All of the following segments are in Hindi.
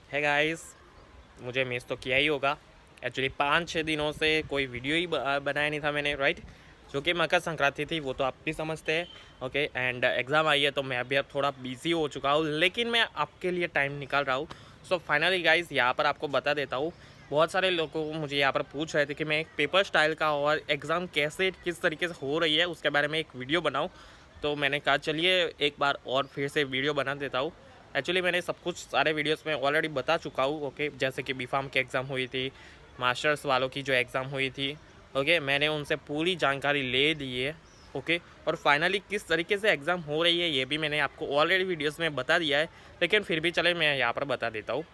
है गाइस, मुझे मिस तो किया ही होगा। एक्चुअली 5-6 दिनों से कोई वीडियो ही बनाया नहीं था मैंने, राइट। जो कि मकर संक्रांति थी, वो तो आप भी समझते हैं। ओके, एंड एग्ज़ाम आई है तो मैं अभी अब थोड़ा बिजी हो चुका हूँ, लेकिन मैं आपके लिए टाइम निकाल रहा हूँ। सो फाइनली गाइस, यहाँ पर आपको बता देता हूँ, बहुत सारे लोगों को मुझे यहाँ पर पूछ रहे थे कि मैं एक पेपर स्टाइल का और एग्ज़ाम कैसे किस तरीके से हो रही है उसके बारे में एक वीडियो बनाऊँ। तो मैंने कहा चलिए एक बार और फिर से वीडियो बना देता हूँ। एक्चुअली मैंने सब कुछ सारे वीडियोस में ऑलरेडी बता चुका हूँ। ओके, जैसे कि बीफार्म की एग्ज़ाम हुई थी, मास्टर्स वालों की जो एग्ज़ाम हुई थी। ओके, मैंने उनसे पूरी जानकारी ले ली है। ओके, और फाइनली किस तरीके से एग्ज़ाम हो रही है ये भी मैंने आपको ऑलरेडी वीडियोस में बता दिया है, लेकिन फिर भी चले मैं यहाँ पर बता देता हूँ।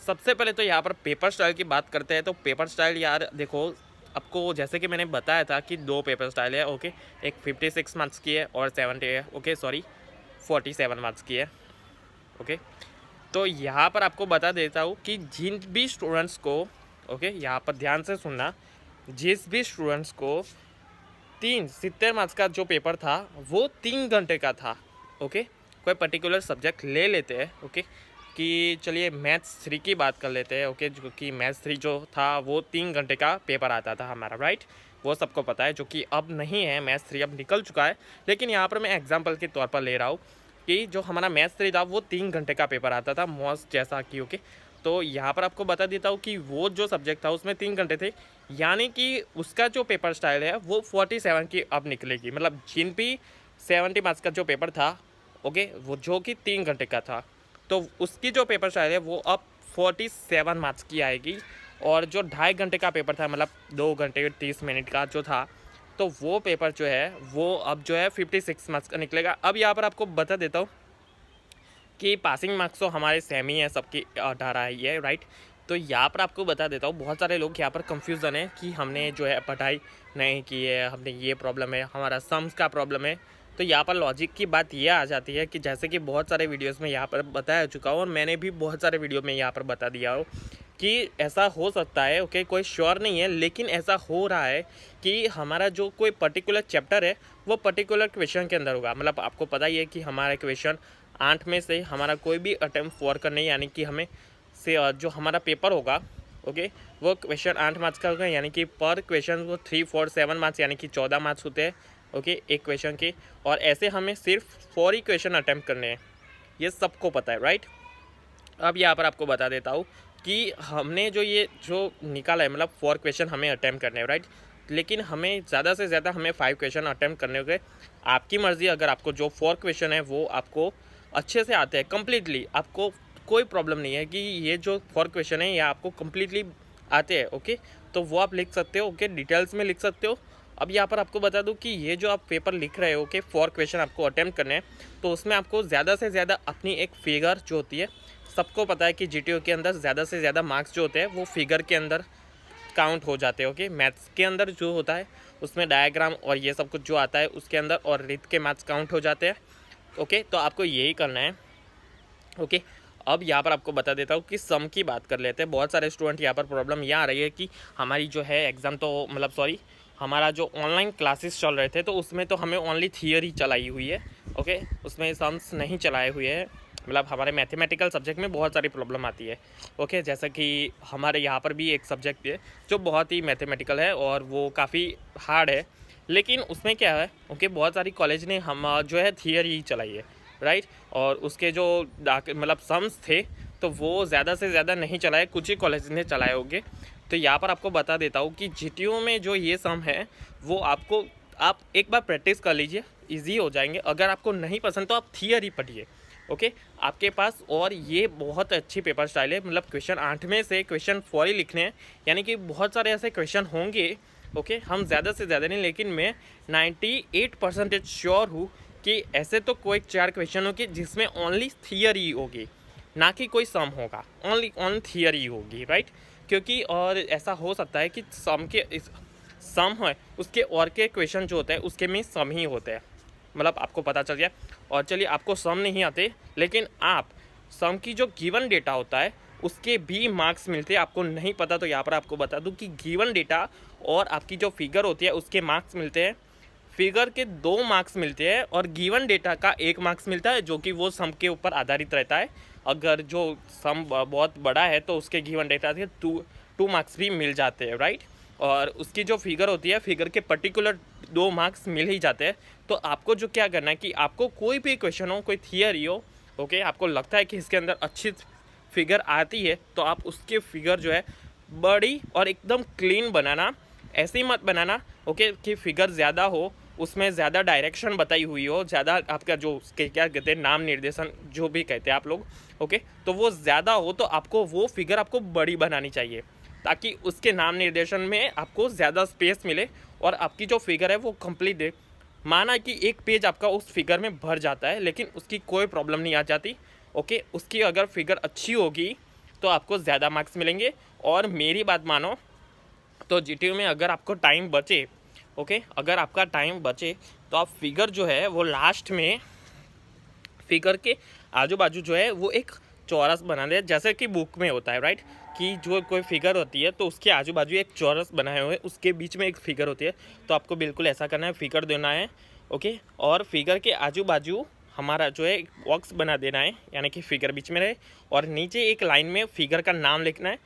सबसे पहले तो यहाँ पर पेपर स्टाइल की बात करते हैं। तो पेपर स्टाइल यार देखो, आपको जैसे कि मैंने बताया था कि 2 पेपर स्टाइल है। ओके, एक 56 मार्क्स की है और 70 है। ओके सॉरी, 47 मार्क्स की है। ओके, तो यहाँ पर आपको बता देता हूँ कि जिन भी स्टूडेंट्स को, ओके यहाँ पर ध्यान से सुनना, जिस भी स्टूडेंट्स को 70 मार्क्स का जो पेपर था वो 3 घंटे का था। ओके, कोई पर्टिकुलर सब्जेक्ट ले लेते हैं। ओके, कि चलिए मैथ्स 3 की बात कर लेते हैं। ओके, जो कि मैथ्स 3 जो था वो 3 घंटे का पेपर आता था हमारा, राइट। वो सबको पता है, जो कि अब नहीं है, मैथ्स 3 अब निकल चुका है। लेकिन यहाँ पर मैं एग्जांपल के तौर पर ले रहा हूँ कि जो हमारा मैथ्स 3 था वो 3 घंटे का पेपर आता था मोस्ट जैसा कि। ओके, तो यहाँ पर आपको बता देता हूँ कि वो जो सब्जेक्ट था उसमें 3 घंटे थे, यानी कि उसका जो पेपर स्टाइल है वो 47 की अब निकलेगी। मतलब जिन भी 70 मार्क्स का जो पेपर था, ओके, वो जो कि 3 घंटे का था, तो उसकी जो पेपर स्टाइल है वो अब 47 मार्क्स की आएगी। और जो 2.5 घंटे का पेपर था, मतलब 2 घंटे 30 मिनट का जो था, तो वो पेपर जो है वो अब जो है 56 मार्क्स का निकलेगा। अब यहाँ पर आपको बता देता हूँ कि पासिंग मार्क्स तो हमारे सेम ही है, सबकी 18 ही है, राइट। तो यहाँ पर आपको बता देता हूँ, बहुत सारे लोग यहाँ पर कंफ्यूजन है कि हमने जो है पढ़ाई नहीं की है, हमने ये प्रॉब्लम है, हमारा सम्स का प्रॉब्लम है। तो यहाँ पर लॉजिक की बात ये आ जाती है कि जैसे कि बहुत सारे वीडियोस में यहाँ पर बताया चुका हूँ, और मैंने भी बहुत सारे वीडियो में यहाँ पर बता दिया हो कि ऐसा हो सकता है। ओके, कोई श्योर नहीं है, लेकिन ऐसा हो रहा है कि हमारा जो कोई पर्टिकुलर चैप्टर है वो पर्टिकुलर क्वेश्चन के अंदर होगा। मतलब आपको पता ही है कि हमारा क्वेश्चन 8 में से हमारा कोई भी अटैम्प्ट 4 करने, यानी कि हमें से जो हमारा पेपर होगा, ओके, वो क्वेश्चन 8 मार्क्स का होगा, यानी कि पर क्वेश्चन वो 3, 4, 7 मार्क्स, यानी कि 14 मार्क्स होते हैं। ओके, एक क्वेश्चन के, और ऐसे हमें सिर्फ 4 ही क्वेश्चन अटैम्प्ट करने हैं, ये सबको पता है, राइट। अब यहाँ पर आपको बता देता हूँ कि हमने जो ये जो निकाला है, मतलब 4 क्वेश्चन हमें अटैम्प्ट करने हैं, राइट। लेकिन हमें ज़्यादा से ज़्यादा हमें 5 क्वेश्चन अटैम्प्ट करने होंगे। आपकी मर्ज़ी, अगर आपको जो 4 क्वेश्चन है वो आपको अच्छे से आते हैं कम्प्लीटली, आपको कोई प्रॉब्लम नहीं है कि ये जो 4 क्वेश्चन है ये आपको कम्प्लीटली आते हैं, ओके, तो वो आप लिख सकते हो। ओके, डिटेल्स में लिख सकते हो। अब यहाँ पर आपको बता दूँ कि ये जो आप पेपर लिख रहे हो, ओके, 4 क्वेश्चन आपको अटैम्प्ट करने हैं, तो उसमें आपको ज़्यादा से ज़्यादा अपनी एक फिगर जो होती है, सबको पता है कि जीटीओ के अंदर ज़्यादा से ज़्यादा मार्क्स जो होते हैं वो फिगर के अंदर काउंट हो जाते हैं। ओके, मैथ्स के अंदर जो होता है उसमें डायग्राम और ये सब कुछ जो आता है उसके अंदर, और रीत के मार्क्स काउंट हो जाते हैं। ओके, तो आपको यही करना है। ओके, अब यहाँ पर आपको बता देता हूँ कि सम की बात कर लेते हैं। बहुत सारे स्टूडेंट यहाँ पर प्रॉब्लम यह आ रही है कि हमारी जो है एग्ज़ाम, तो मतलब सॉरी, हमारा जो ऑनलाइन क्लासेस चल रहे थे तो उसमें तो हमें ओनली थियरी चलाई हुई है। ओके, उसमें सम्स नहीं चलाए हुए हैं। मतलब हमारे मैथमेटिकल सब्जेक्ट में बहुत सारी प्रॉब्लम आती है। ओके, जैसा कि हमारे यहाँ पर भी एक सब्जेक्ट है जो बहुत ही मैथमेटिकल है और वो काफ़ी हार्ड है, लेकिन उसमें क्या है, ओके, बहुत सारी कॉलेज ने हम जो है थियरी ही चलाई है, राइट। और उसके जो मतलब सम्स थे तो वो ज़्यादा से ज़्यादा नहीं चलाए, कुछ ही कॉलेज ने चलाए होंगे। तो यहाँ पर आपको बता देता हूँ कि जीटीयू में जो ये सम है वो आपको, आप एक बार प्रैक्टिस कर लीजिए, इजी हो जाएंगे। अगर आपको नहीं पसंद तो आप थियरी पढ़िए। ओके, आपके पास, और ये बहुत अच्छी पेपर स्टाइल है, मतलब क्वेश्चन 8 में से क्वेश्चन 4 ही लिखने हैं, यानी कि बहुत सारे ऐसे क्वेश्चन होंगे। ओके, हम ज़्यादा से ज़्यादा नहीं, लेकिन मैं 98% श्योर हूँ कि ऐसे तो कोई 4 क्वेश्चन होंगे जिसमें ओनली थियरी होगी, ना कि कोई सम होगा, ओनली ऑन थियरी होगी, राइट। क्योंकि और ऐसा हो सकता है कि सम है उसके और के क्वेश्चन जो होते हैं उसके में सम ही होते हैं, मतलब आपको पता चल जाए। और चलिए आपको सम नहीं आते, लेकिन आप सम की जो गिवन डेटा होता है उसके भी मार्क्स मिलते हैं। आपको नहीं पता तो यहाँ पर आपको बता दूँ कि गिवन डेटा और आपकी जो फिगर होती है उसके मार्क्स मिलते हैं। फिगर के 2 मार्क्स मिलते हैं और गिवन डेटा का 1 मार्क्स मिलता है, जो कि वो सम के ऊपर आधारित रहता है। अगर जो सम बहुत बड़ा है तो उसके गिवन डेटा से 2 मार्क्स भी मिल जाते हैं, राइट। और उसकी जो फिगर होती है, फिगर के पर्टिकुलर 2 मार्क्स मिल ही जाते हैं। तो आपको जो क्या करना है कि आपको कोई भी क्वेश्चन हो, कोई थियरी हो, ओके, आपको लगता है कि इसके अंदर अच्छी फिगर आती है, तो आप उसके फिगर जो है बड़ी और एकदम क्लीन बनाना। ऐसे ही मत बनाना, ओके, कि फिगर ज़्यादा हो, उसमें ज़्यादा डायरेक्शन बताई हुई हो, ज़्यादा आपका जो उसके क्या कहते हैं नाम निर्देशन जो भी कहते हैं आप लोग, ओके, तो वो ज़्यादा हो तो आपको वो फिगर आपको बड़ी बनानी चाहिए, ताकि उसके नाम निर्देशन में आपको ज़्यादा स्पेस मिले और आपकी जो फिगर है वो कंप्लीट दे। माना कि एक पेज आपका उस फिगर में भर जाता है, लेकिन उसकी कोई प्रॉब्लम नहीं आ जाती, ओके, उसकी अगर फिगर अच्छी होगी तो आपको ज़्यादा मार्क्स मिलेंगे। और मेरी बात मानो तो जीटीयू में अगर आपको टाइम बचे, ओके, अगर आपका टाइम बचे तो आप फिगर जो है वो लास्ट में फिगर के आजू बाजू जो है वो एक चौरस बना दे, जैसे कि बुक में होता है, राइट, कि जो कोई फिगर होती है तो उसके आजू बाजू एक चौरस बनाए हुए, उसके बीच में एक फिगर होती है। तो आपको बिल्कुल ऐसा करना है, फिगर देना है, ओके, और फिगर के आजू बाजू हमारा जो है बॉक्स बना देना है, यानी कि फिगर बीच में रहे, और नीचे एक लाइन में फिगर का नाम लिखना है,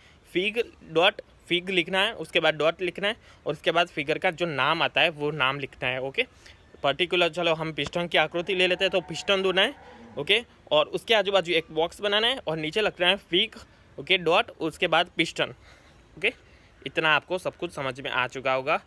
फिग लिखना है, उसके बाद डॉट लिखना है, और उसके बाद फिगर का जो नाम आता है वो नाम लिखना है, ओके। पर्टिकुलर चलो हम पिस्टन की आकृति ले लेते हैं, तो पिस्टन देना है, ओके, और उसके आजू बाजू एक बॉक्स बनाना है और नीचे लिखना है फिग, ओके, डॉट, उसके बाद पिस्टन, ओके। इतना आपको सब कुछ समझ में आ चुका होगा।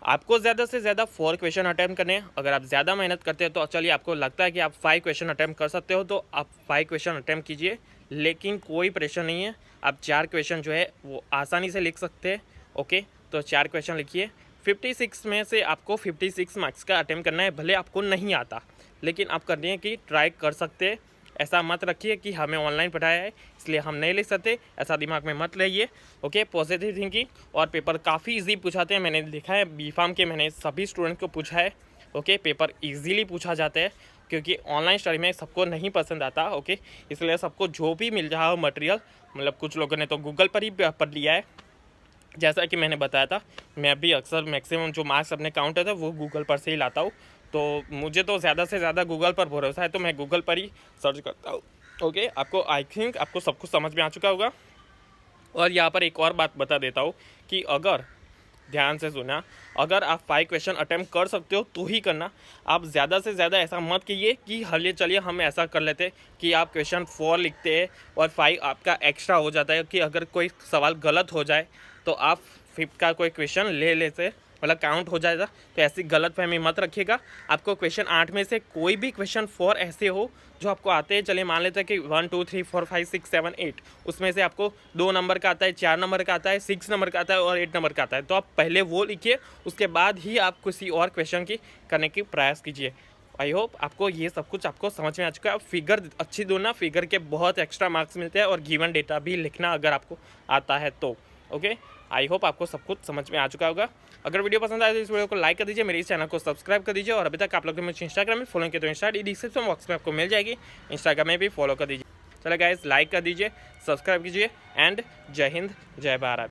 आपको ज़्यादा से ज़्यादा 4 क्वेश्चन अटैम्प्ट करने हैं। अगर आप ज़्यादा मेहनत करते हो तो चलिए, आपको लगता है कि आप 5 क्वेश्चन अटैम्प्ट कर सकते हो तो आप 5 क्वेश्चन अटैम्प्ट कीजिए, लेकिन कोई प्रेशर नहीं है। आप 4 क्वेश्चन जो है वो आसानी से लिख सकते हैं, ओके, तो 4 क्वेश्चन लिखिए। 56 में से आपको 56 मार्क्स का अटैम्प्ट करना है, भले आपको नहीं आता, लेकिन आप करने की ट्राई कर सकते हैं। ऐसा मत रखिए कि हमें ऑनलाइन पढ़ाया है इसलिए हम नहीं लिख सकते, ऐसा दिमाग में मत रहिए, ओके। पॉजिटिव थिंकिंग, और पेपर काफ़ी इजी पूछाते हैं, मैंने लिखा है बीफार्म के, मैंने सभी स्टूडेंट को पूछा है, ओके, पेपर इजीली पूछा जाता है, क्योंकि ऑनलाइन स्टडी में सबको नहीं पसंद आता, ओके, इसलिए सबको जो भी मिल रहा हो मटेरियल, मतलब कुछ लोगों ने तो गूगल पर ही पढ़ लिया है, जैसा कि मैंने बताया था। मैं भी अक्सर मैक्सिमम जो मार्क्स अपने काउंट होते हैं वो गूगल पर से ही लाता हूँ, तो मुझे तो ज़्यादा से ज़्यादा गूगल पर भरोसा है, तो मैं गूगल पर ही सर्च करता हूँ, ओके। आपको आई थिंक आपको सब कुछ समझ में आ चुका होगा। और यहाँ पर एक और बात बता देता हूँ कि अगर ध्यान से सुना, अगर आप 5 क्वेश्चन अटैम्प्ट कर सकते हो तो ही करना। आप ज़्यादा से ज़्यादा ऐसा मत कीजिए कि हले चलिए हम ऐसा कर लेते कि आप क्वेश्चन 4 लिखते हैं और 5 आपका एक्स्ट्रा हो जाता है, कि अगर कोई सवाल गलत हो जाए तो आप 5th का कोई क्वेश्चन ले लेते, मतलब काउंट हो जाएगा। तो ऐसी गलत फहमी मत रखिएगा। आपको क्वेश्चन 8 में से कोई भी क्वेश्चन 4 ऐसे हो जो आपको आते हैं, चलिए मान लेते हैं कि 1 2 3 4 5 6 7 8, उसमें से आपको 2 नंबर का आता है, 4 नंबर का आता है, 6 नंबर का आता है और 8 नंबर का आता है, तो आप पहले वो लिखिए, उसके बाद ही आप किसी और क्वेश्चन की करने की प्रयास कीजिए। आई होप आपको ये सब कुछ आपको समझ में आ चुका है। फिगर अच्छी दो ना, फिगर के बहुत एक्स्ट्रा मार्क्स मिलते हैं, और गिवन डेटा भी लिखना अगर आपको आता है तो, ओके। आई होप आपको सब कुछ समझ में आ चुका होगा। अगर वीडियो पसंद आए तो इस वीडियो को लाइक कर दीजिए, मेरे इस चैनल को सब्सक्राइब कर दीजिए, और अभी तक आप लोग ने मुझे इंस्टाग्राम में फॉलो किया तो इंस्टा डिस्क्रिप्शन बॉक्स में आपको मिल जाएगी, इंस्टाग्राम में भी फॉलो कर दीजिए। चलो गाइस, लाइक कर दीजिए, सब्सक्राइब कीजिए, एंड जय हिंद, जय भारत।